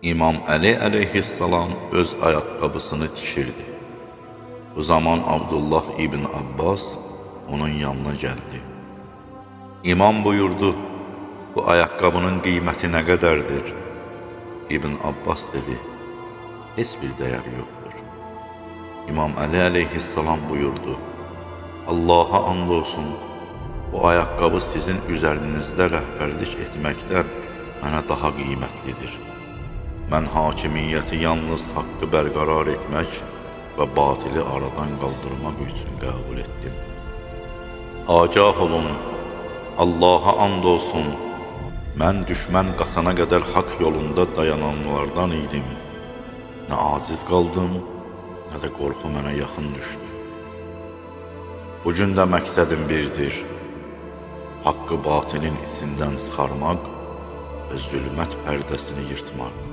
İmam Əli əleyhissalam öz ayaqqabısını tikirdi. Bu zaman Abdullah ibn Abbas onun yanına gəldi. İmam buyurdu, bu ayaqqabının qiyməti nə qədərdir? İbn Abbas dedi, heç bir dəyəri yoxdur. İmam Əli əleyhissalam buyurdu, Allaha and olsun, bu ayaqqabı sizin üzərinizdə rəhbərlik etməkdən mənə daha qiymətlidir. Mən hakimiyyəti yalnız haqqı bərqərar etmək və batili aradan qaldırmaq üçün qəbul etdim. Agah olun, Allaha and olsun, mən düşmən qasana qədər haqq yolunda dayananlardan idim. Nə aciz qaldım, nə də qorxu mənə yaxın düşdü. Bugün də məqsədim birdir, haqqı batilin içindən çıxarmaq və zülmət pərdəsini yırtmaq.